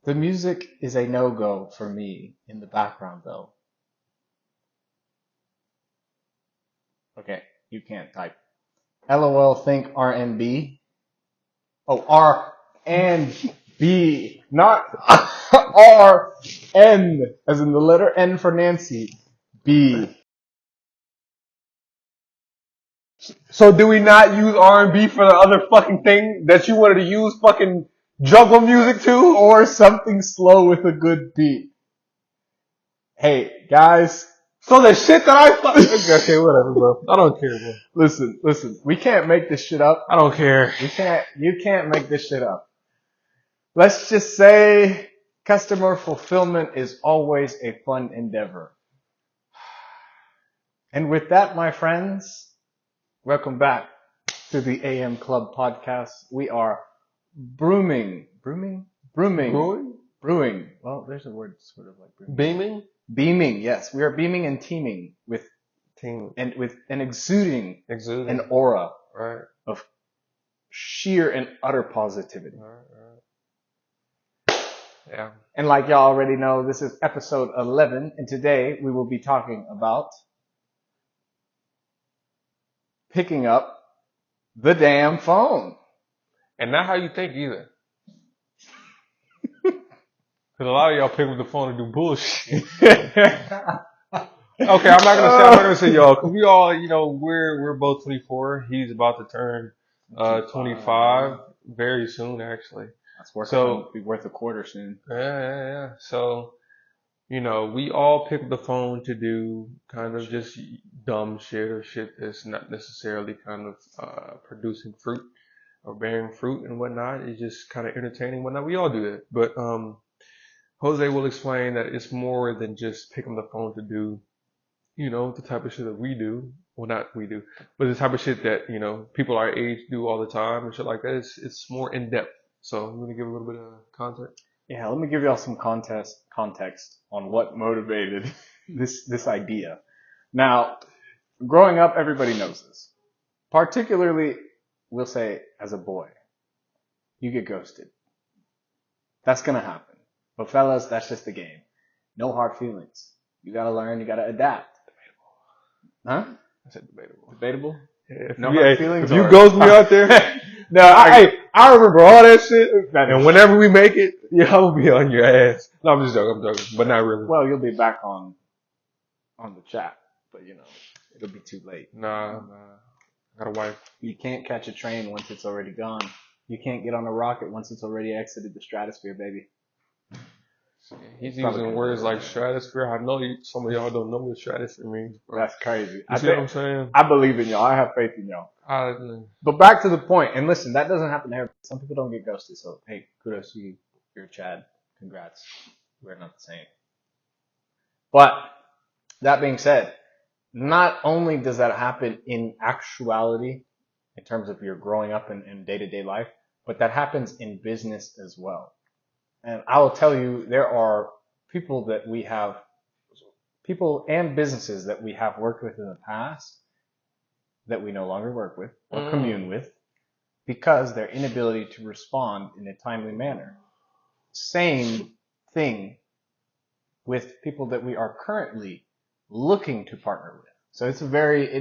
The music is a no-go for me in the background, though. Okay, you can't type. LOL think R&B. Oh, R and B, not R N, as in the letter N for Nancy. B. So do we not use R&B for the other fucking thing that you wanted to use fucking jungle music to? Or something slow with a good beat. Hey, guys. So the shit that I fucking... Okay, whatever, bro. I don't care, bro. Listen. We can't make this shit up. I don't care. You can't make this shit up. Let's just say customer fulfillment is always a fun endeavor. And with that, my friends, welcome back to the AM Club podcast. We are brewing. Well, there's a word sort of like brewing. Beaming, yes. We are beaming and teaming with exuding an aura of sheer and utter positivity. Yeah. And like y'all already know, this is episode 11, and today we will be talking about picking up the damn phone. And not how you think either. Because a lot of y'all pick up the phone and do bullshit. Okay, I'm not gonna say y'all, because we all, we're both 24. He's about to turn 25 very soon, actually. That's be worth a quarter soon. Yeah. So, we all pick up the phone to do kind of just dumb shit or shit that's not necessarily kind of producing fruit or bearing fruit and whatnot. It's just kind of entertaining and whatnot. We all do that. But Jose will explain that it's more than just picking the phone to do, the type of shit that we do. Well, not we do, but the type of shit that, people our age do all the time and shit like that. It's more in depth. So you want to give a little bit of context? Yeah, let me give y'all some context on what motivated this idea. Now, growing up, everybody knows this. Particularly, we'll say as a boy, you get ghosted. That's gonna happen. But fellas, that's just the game. No hard feelings. You gotta learn, you gotta adapt. Huh? I said debatable. Debatable? Yeah, no hard feelings? If you ghost me out there, no, I remember all that shit. And whenever we make it, I'll be on your ass. No, I'm just joking, but not really. Well, you'll be back on the chat, but it'll be too late. Nah. I got a wife. You can't catch a train once it's already gone. You can't get on a rocket once it's already exited the stratosphere, baby. He's using words like stratosphere. I know some of y'all don't know what stratosphere means. Bro. That's crazy. You see what I'm saying? I believe in y'all. I have faith in y'all. But back to the point. And listen, that doesn't happen to everybody. Some people don't get ghosted. So, hey, kudos to you. You're Chad. Congrats. We're not the same. But that being said, not only does that happen in actuality, in terms of your growing up in day-to-day life, but that happens in business as well. And I will tell you, there are people and businesses that we have worked with in the past that we no longer work with or commune with because their inability to respond in a timely manner. Same thing with people that we are currently looking to partner with. So it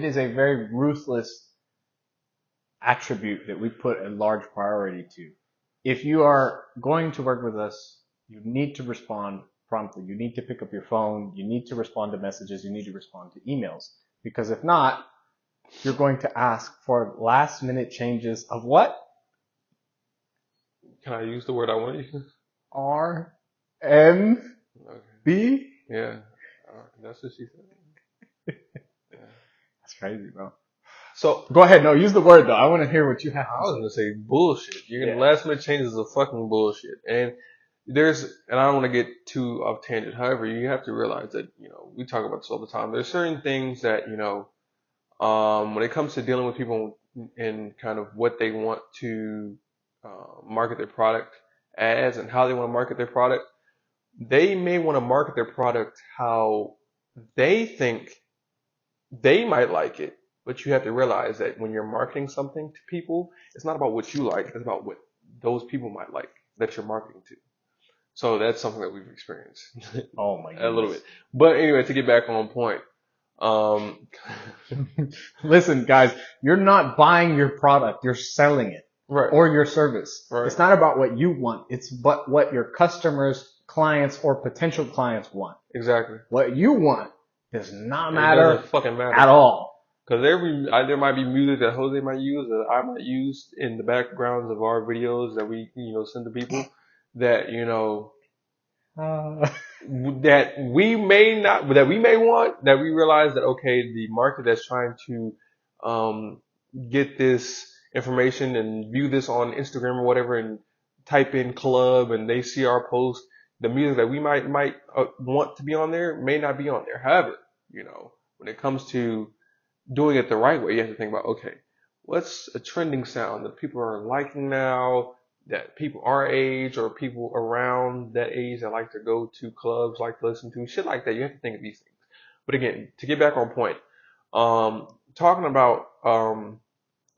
is a very ruthless attribute that we put a large priority to. If you are going to work with us, you need to respond promptly. You need to pick up your phone. You need to respond to messages. You need to respond to emails. Because if not, you're going to ask for last minute changes of what? Can I use the word I want to use? R-N-B? Okay. Yeah. That's what she said. Yeah. That's crazy, bro. So go ahead. No, use the word though. I want to hear what you have. I was gonna say bullshit. You're gonna last minute changes is fucking bullshit. And I don't want to get too off tangent. However, you have to realize that we talk about this all the time. There's certain things that when it comes to dealing with people and kind of what they want to market their product as and how they want to market their product, they may want to market their product how they think they might like it. But you have to realize that when you're marketing something to people, it's not about what you like. It's about what those people might like that you're marketing to. So that's something that we've experienced Oh my a little goodness. bit. But anyway, to get back on point, um, Listen, guys, you're not buying your product, you're selling it right, or your service. right, It's not about what you want, it's but what your customers, clients, or potential clients want. exactly. What you want does not It doesn't matter fucking matter. at all. Because there might be music that Jose might use, that I might use in the backgrounds of our videos that we, send to people that, that we may not, that we may want, that we realize that, okay, the market that's trying to, get this information and view this on Instagram or whatever and type in club and they see our post, the music that we might want to be on there may not be on there. However, when it comes to doing it the right way, you have to think about, okay, what's a trending sound that people are liking now, that people our age or people around that age that like to go to clubs, like to listen to, shit like that. You have to think of these things. But again, to get back on point, talking about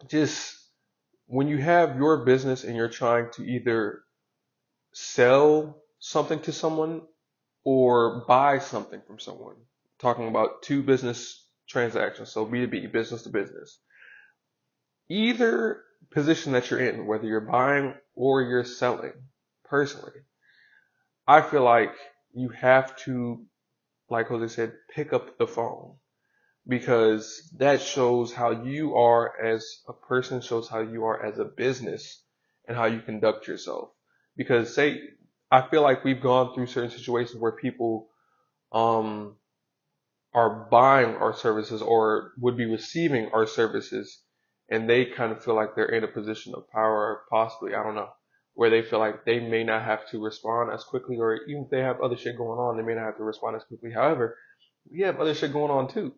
just when you have your business and you're trying to either sell something to someone or buy something from someone, talking about two business transactions, so B2B, business to business. Either position that you're in, whether you're buying or you're selling, personally, I feel like you have to, like Jose said, pick up the phone because that shows how you are as a person, shows how you are as a business and how you conduct yourself. Because I feel like we've gone through certain situations where people, are buying our services or would be receiving our services and they kind of feel like they're in a position of power, possibly, I don't know, where they feel like they may not have to respond as quickly, or even if they have other shit going on, they may not have to respond as quickly. However, we have other shit going on too.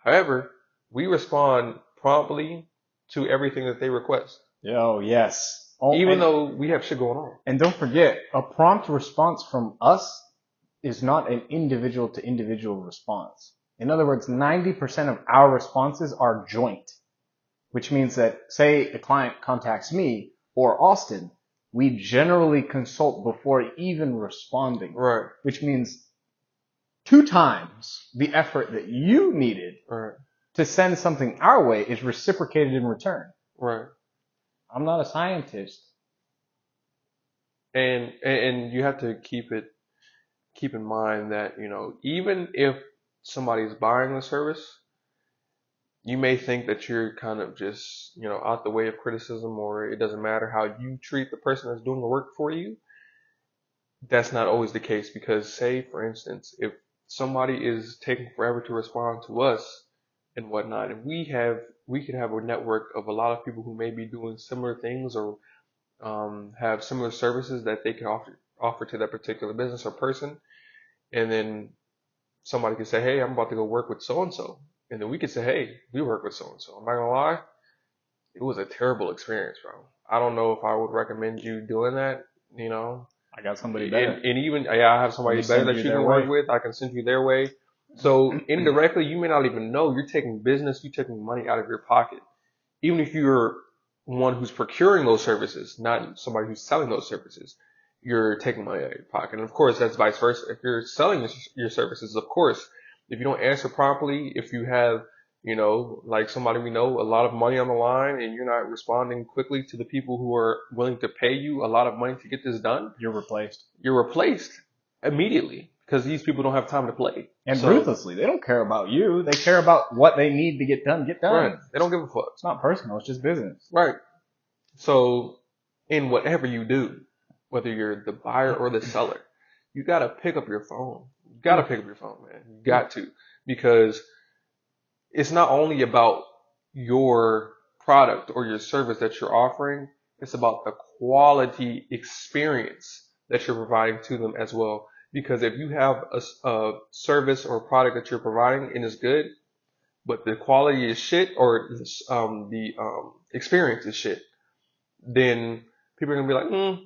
However, we respond promptly to everything that they request. Yo, yes. Oh, even though we have shit going on. And don't forget, a prompt response from us is not an individual to individual response. In other words, 90% of our responses are joint, which means that, say, a client contacts me or Austin, we generally consult before even responding. Right. Which means 2 times the effort that you needed to send something our way is reciprocated in return. Right. I'm not a scientist. And you have to keep in mind that, even if somebody's buying the service, you may think that you're kind of just, out the way of criticism, or it doesn't matter how you treat the person that's doing the work for you. That's not always the case, because say, for instance, if somebody is taking forever to respond to us and whatnot, and we could have a network of a lot of people who may be doing similar things or have similar services that they can offer to that particular business or person, and then somebody could say, hey, I'm about to go work with so and so, and then we could say, hey, we work with so and so. I'm not gonna lie, it was a terrible experience, bro. I don't know if I would recommend you doing that. I got somebody better. And even I have somebody better that you can work with. I can send you their way. So indirectly, you may not even know you're taking money out of your pocket. Even if you're one who's procuring those services, not somebody who's selling those services, you're taking money out of your pocket. And of course, that's vice versa. If you're selling your services, of course, if you don't answer properly, if you have, like somebody we know, a lot of money on the line, and you're not responding quickly to the people who are willing to pay you a lot of money to get this done, you're replaced. You're replaced immediately, because these people don't have time to play. And ruthlessly. They don't care about you. They care about what they need to get done. Right. They don't give a fuck. It's not personal. It's just business. Right. So in whatever you do, whether you're the buyer or the seller, you got to pick up your phone. You got to pick up your phone, man. You got to. Because it's not only about your product or your service that you're offering. It's about the quality experience that you're providing to them as well. Because if you have a service or product that you're providing and it's good, but the quality is shit, or the experience is shit, then people are going to be like, the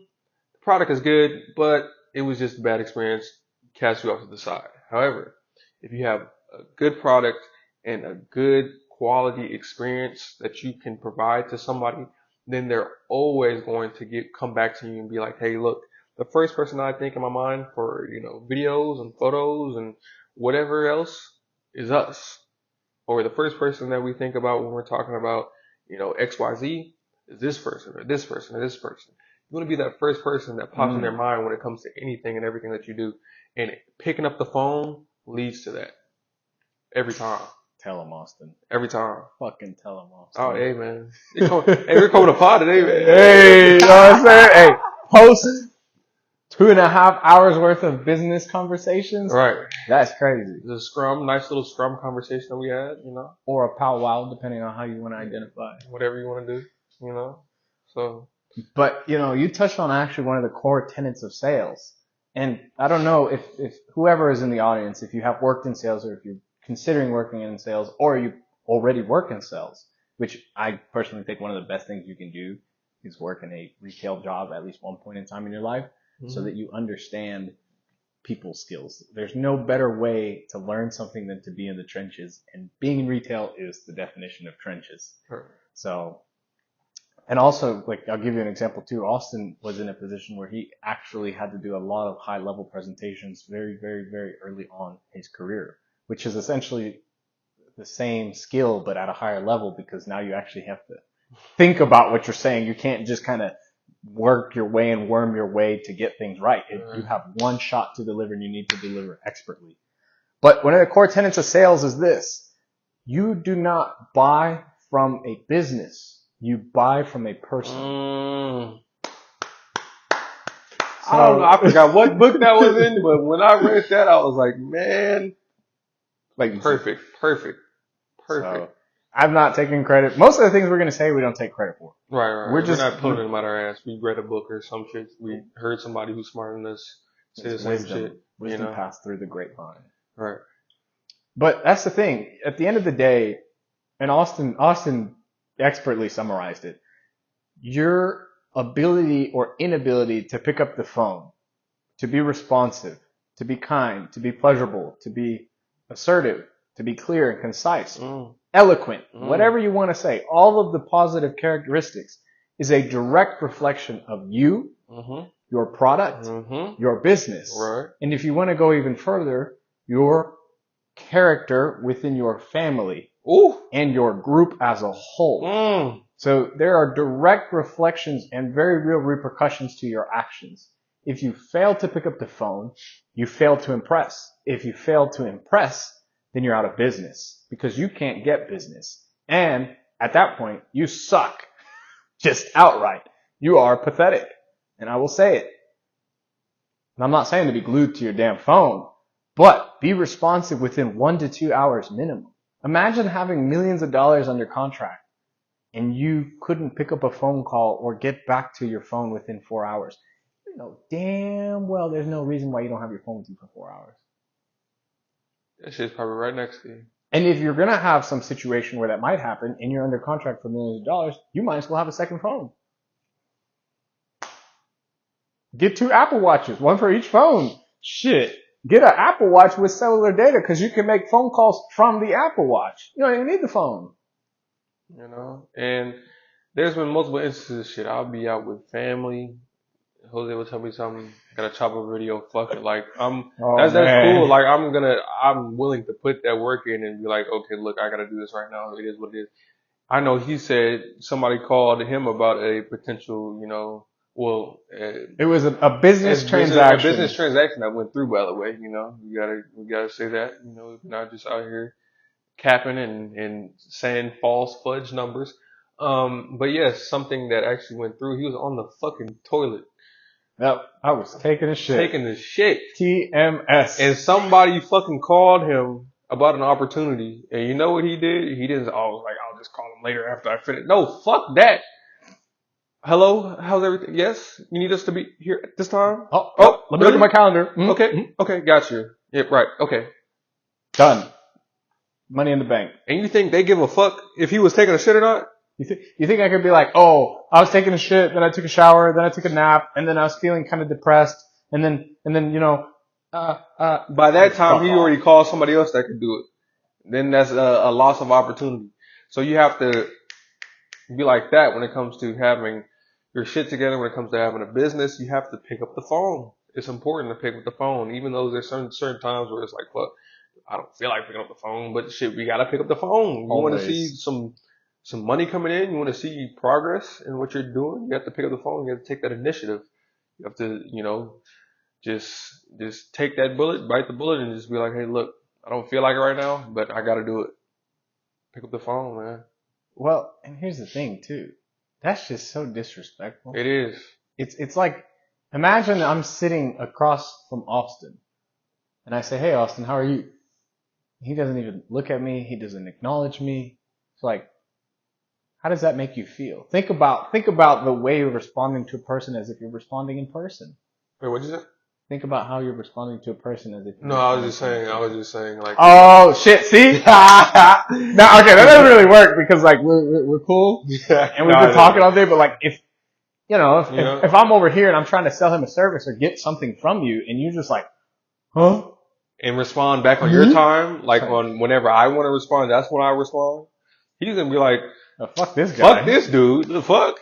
product is good, but it was just a bad experience, cast you off to the side. However, if you have a good product and a good quality experience that you can provide to somebody, then they're always going to come back to you and be like, hey, look, the first person I think in my mind for, videos and photos and whatever else is us. Or the first person that we think about when we're talking about, XYZ is this person or this person or this person. You want to be that first person that pops in their mind when it comes to anything and everything that you do. And picking up the phone leads to that. Every time. Tell him, Austin. Every time. Fucking tell him, Austin. Oh, hey, man. We're coming to pod today, man. Hey, you know what I'm saying? Hey, post 2.5 hours worth of business conversations. Right. That's crazy. The scrum, nice little scrum conversation that we had, Or a powwow, depending on how you want to identify. Whatever you want to do, So. But, you touched on actually one of the core tenets of sales. And I don't know if whoever is in the audience, if you have worked in sales or if you're considering working in sales or you already work in sales, which I personally think one of the best things you can do is work in a retail job at least one point in time in your life so that you understand people's skills. There's no better way to learn something than to be in the trenches, and being in retail is the definition of trenches. Sure. So, and also, I'll give you an example too. Austin was in a position where he actually had to do a lot of high level presentations very, very, very early on in his career, which is essentially the same skill, but at a higher level, because now you actually have to think about what you're saying. You can't just kind of work your way and worm your way to get things right. You have one shot to deliver and you need to deliver expertly. But one of the core tenets of sales is this: you do not buy from a business. You buy from a person. I don't know. I forgot what book that was in, but when I read that, I was like, man, perfect. So, I'm not taking credit. Most of the things we're going to say, we don't take credit for. Right. We're not putting them out our ass. We read a book or some shit. We heard somebody who's smarter than us say the same shit. Wisdom passed through the grapevine. Right. But that's the thing. At the end of the day, and Austin expertly summarized it, your ability or inability to pick up the phone, to be responsive, to be kind, to be pleasurable, to be assertive, to be clear and concise, eloquent, whatever you want to say, all of the positive characteristics is a direct reflection of you, your product, your business. Right. And if you want to go even further, your character within your family and your group as a whole. So there are direct reflections and very real repercussions to your actions. If you fail to pick up the phone, you fail to impress. If you fail to impress, then you're out of business because you can't get business. And at that point, you suck. Just outright. You are pathetic. And I will say it. And I'm not saying to be glued to your damn phone, but be responsive within 1 to 2 hours minimum. Imagine having millions of dollars under contract and you couldn't pick up a phone call or get back to your phone within 4 hours. You know damn well there's no reason why you don't have your phone with you for 4 hours. That shit's probably right next to you. And if you're going to have some situation where that might happen and you're under contract for millions of dollars, you might as well have a second phone. Get 2 Apple Watches, one for each phone. Shit. Get an Apple Watch with cellular data because you can make phone calls from the Apple Watch. You don't even need the phone. And there's been multiple instances, shit. I'll be out with family. Jose will tell me something. Got a chop up video. Fuck it. Like, that's cool. Like, I'm willing to put that work in and be like, okay, look, I gotta do this right now. It is what it is. I know he said somebody called him about a potential, it was a business transaction. A business transaction that went through, by the way. We gotta say that. We're not just out here capping and saying false fudge numbers. But yes, something that actually went through. He was on the fucking toilet. Yep, I was taking a shit. TMS. And somebody fucking called him about an opportunity. And you know what he did? He didn't, I'll just call him later after I finish. No, fuck that. Hello, how's everything? Yes, you need us to be here at this time? Oh, let me look at my calendar. Okay, got you. Yep, right, okay. Done. Money in the bank. And you think they give a fuck if he was taking a shit or not? You think I could be like, oh, I was taking a shit, then I took a shower, then I took a nap, and then I was feeling kind of depressed, and then by that time he already called somebody else that could do it. Then that's a loss of opportunity. So you have to be like that when it comes to having, your shit together when it comes to having a business, you have to pick up the phone. It's important to pick up the phone, even though there's certain times where it's like, fuck, I don't feel like picking up the phone, but shit, we gotta pick up the phone. You want to see some money coming in. You want to see progress in what you're doing. You have to pick up the phone. You have to take that initiative. You have to, just take that bullet, bite the bullet, and just be like, hey, look, I don't feel like it right now, but I gotta do it. Pick up the phone, man. Well, and here's the thing too. That's just so disrespectful. It is. It's like, imagine I'm sitting across from Austin, and I say, hey, Austin, how are you? He doesn't even look at me. He doesn't acknowledge me. It's like, how does that make you feel? Think about the way you're responding to a person as if you're responding in person. Wait, what'd you say? Think about how you're responding to a person as if you're No, I was just saying like. Oh shit! See? Now, okay, that doesn't really work because like we're cool and we've been talking all day. But like if I'm over here and I'm trying to sell him a service or get something from you, and you're just like, huh? And respond back on your time, like on whenever I want to respond, that's when I respond. He's gonna be like, oh, fuck this guy. Fuck this dude. The fuck?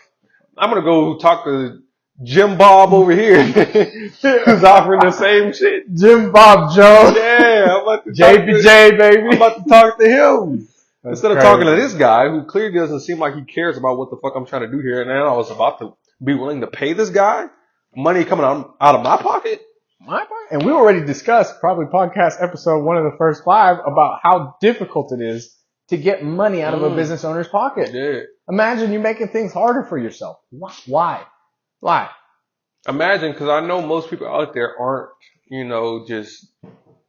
I'm gonna go talk to Jim Bob over here who's offering the same shit. Jim Bob Joe. Yeah, I'm about to JBJ, baby. I'm about to talk to him. That's Instead of crazy. talking to this guy who clearly doesn't seem like he cares about what the fuck I'm trying to do here, and then I was about to be willing to pay this guy money coming out of my pocket. And we already discussed, probably podcast episode 1 of the first 5, about how difficult it is to get money out of a business owner's pocket. Yeah. Imagine you making things harder for yourself. Why? Imagine, because I know most people out there aren't, just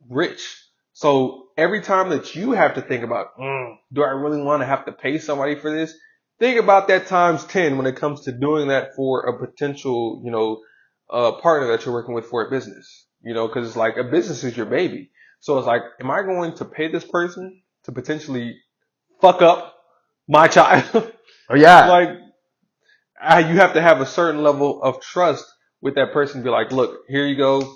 rich. So every time that you have to think about, do I really want to have to pay somebody for this? Think about that times 10 when it comes to doing that for a potential, partner that you're working with for a business. Because it's like a business is your baby. So it's like, am I going to pay this person to potentially fuck up my child? Oh yeah. Like, you have to have a certain level of trust with that person. Be like, look, here you go.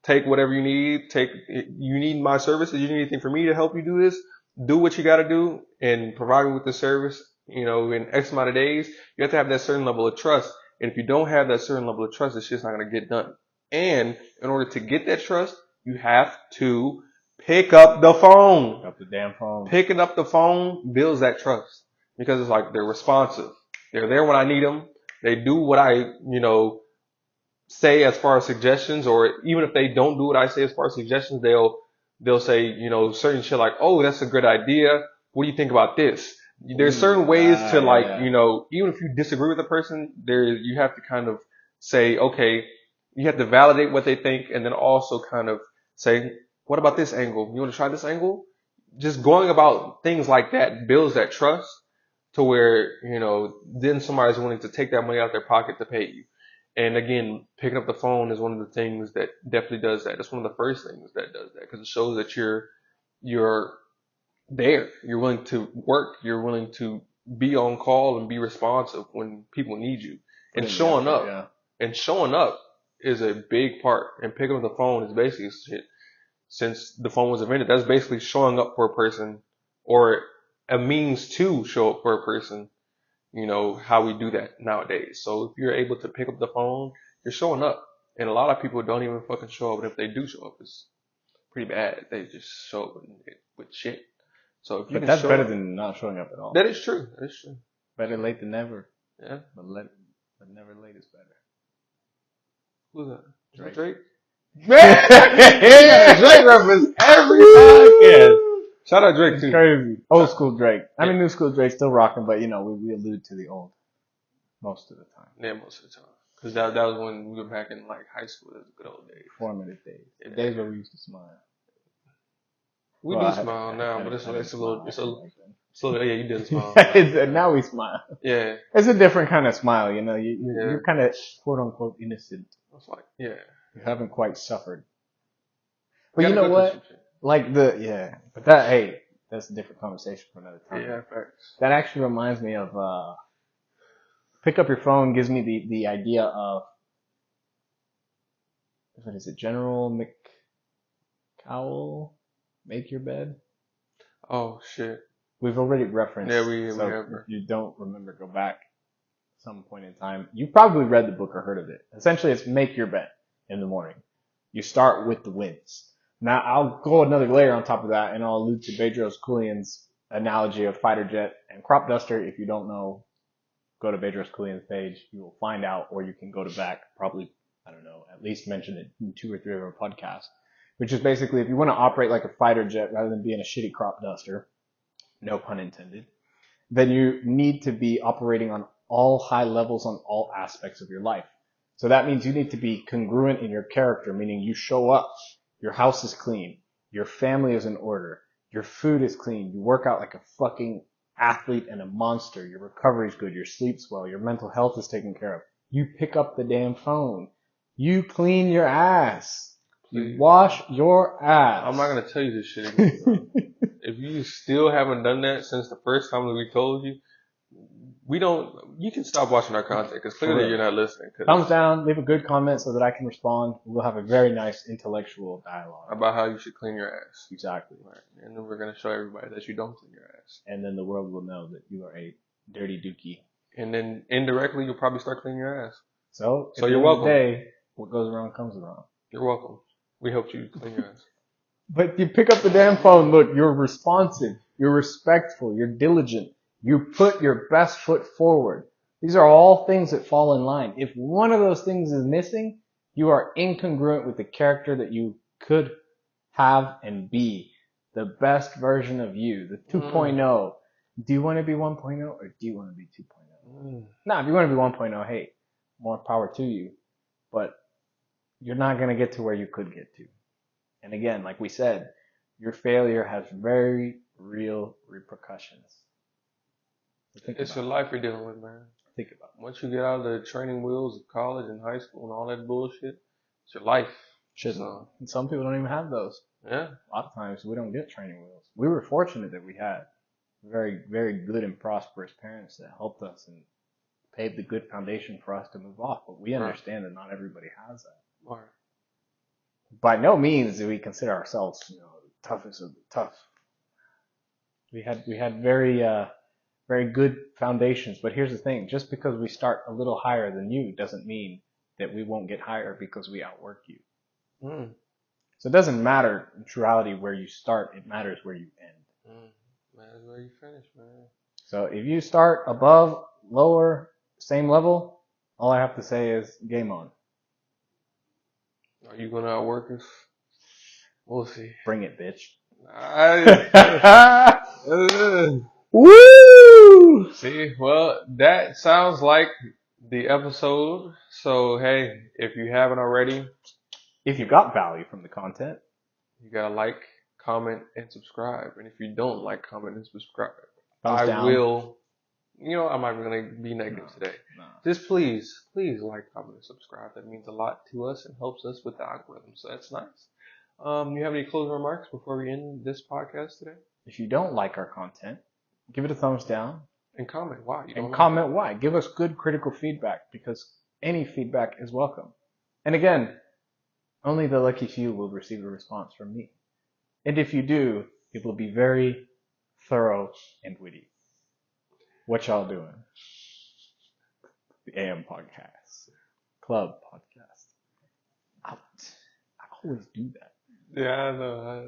Take whatever you need. You need my services. You need anything for me to help you do this? Do what you got to do and provide me with the service, in X amount of days. You have to have that certain level of trust. And if you don't have that certain level of trust, it's just not going to get done. And in order to get that trust, you have to pick up the phone. Pick up the damn phone. Picking up the phone builds that trust because it's like they're responsive. They're there when I need them. They do what I, say as far as suggestions, or even if they don't do what I say as far as suggestions, they'll say, certain shit like, oh, that's a good idea. What do you think about this? There's certain ways to even if you disagree with a person, you have to kind of say, okay, you have to validate what they think and then also kind of say, what about this angle? You want to try this angle? Just going about things like that builds that trust to where, then somebody's willing to take that money out of their pocket to pay you. And again, picking up the phone is one of the things that definitely does that. It's one of the first things that does that because it shows that you're there. You're willing to work. You're willing to be on call and be responsive when people need you. And showing up. Yeah. And showing up is a big part. And picking up the phone is basically shit. Since the phone was invented, that's basically showing up for a person or a means to show up for a person. How we do that nowadays. So if you're able to pick up the phone, you're showing up. And a lot of people don't even fucking show up. And if they do show up, it's pretty bad. They just show up with shit. So if you but that's better than not showing up at all. That is true. That is true. Better late than never. Yeah. But never late is better. Who's that? Drake? Drake reference every podcast. Shout out Drake too. Crazy. Old school Drake. I mean, new school Drake still rocking, but we allude to the old most of the time. Yeah, most of the time. Because that was when we were back in like high school. Those good old days. Formative days. The days where we used to smile. We do smile now, but it's a little, yeah, you did smile. Now we smile. Yeah. It's a different kind of smile, you're kind of quote unquote innocent. It's like, yeah. You haven't quite suffered. But you know what? Like but that's a different conversation for another time. Yeah, facts. That actually reminds me of, pick up your phone gives me the idea of, what is it, General McCowell, Make Your Bed? Oh, shit. We've already referenced. Yeah, we have. If you don't remember, go back. some point in time. You probably read the book or heard of it. Essentially, it's make your bed in the morning. You start with the wins. Now, I'll go another layer on top of that, and I'll allude to Bedros Keuilian's analogy of fighter jet and crop duster. If you don't know, go to Bedros Keuilian's page. You will find out, or you can go to back, probably, I don't know, at least mention it in 2 or 3 of our podcasts, which is basically if you want to operate like a fighter jet rather than being a shitty crop duster, no pun intended, then you need to be operating on all high levels on all aspects of your life. So that means you need to be congruent in your character, meaning you show up, your house is clean, your family is in order, your food is clean, you work out like a fucking athlete and a monster, your recovery is good, your sleep's well, your mental health is taken care of. You pick up the damn phone. You clean your ass. You wash your ass. I'm not going to tell you this shit again. If you still haven't done that since the first time that we told you, you can stop watching our content because clearly you're not listening. Thumbs down, leave a good comment so that I can respond. We'll have a very nice intellectual dialogue about how you should clean your ass. Exactly. Right. And then we're going to show everybody that you don't clean your ass. And then the world will know that you are a dirty dookie. And then indirectly, you'll probably start cleaning your ass. So you're welcome. Day, what goes around comes around. You're welcome. We helped you clean your ass. But you pick up the damn phone. Look, you're responsive. You're respectful. You're diligent. You put your best foot forward. These are all things that fall in line. If one of those things is missing, you are incongruent with the character that you could have and be. The best version of you. The 2.0. Do you want to be 1.0 or do you want to be 2.0? Nah, if you want to be 1.0, hey, more power to you. But you're not going to get to where you could get to. And again, like we said, your failure has very real repercussions. It's your life you're dealing with, man. Think about it. Once you get out of the training wheels of college and high school and all that bullshit, it's your life. Shit. So, and some people don't even have those. Yeah. A lot of times we don't get training wheels. We were fortunate that we had very, very good and prosperous parents that helped us and paved a good foundation for us to move off. But we understand that not everybody has that. Right. By no means do we consider ourselves, the toughest of the tough. We had very good foundations. But here's the thing: just because we start a little higher than you doesn't mean that we won't get higher because we outwork you. So it doesn't matter in truality where you start; it matters where you end. Matters where you finish, man. So if you start above, lower, same level, all I have to say is game on. Are you gonna outwork us? We'll see. Bring it, bitch. Woo! See, well, that sounds like the episode. So, hey, if you haven't already, if you got value from the content, you gotta like, comment, and subscribe. And if you don't like, comment, and subscribe, I'm not gonna be negative today. No. Just please like, comment, and subscribe. That means a lot to us and helps us with the algorithm. So that's nice. You have any closing remarks before we end this podcast today? If you don't like our content, give it a thumbs down. And comment why. Comment why. Give us good critical feedback because any feedback is welcome. And again, only the lucky few will receive a response from me. And if you do, it will be very thorough and witty. What y'all doing? The AM podcast. Club podcast. Out. I always do that. Yeah, I know.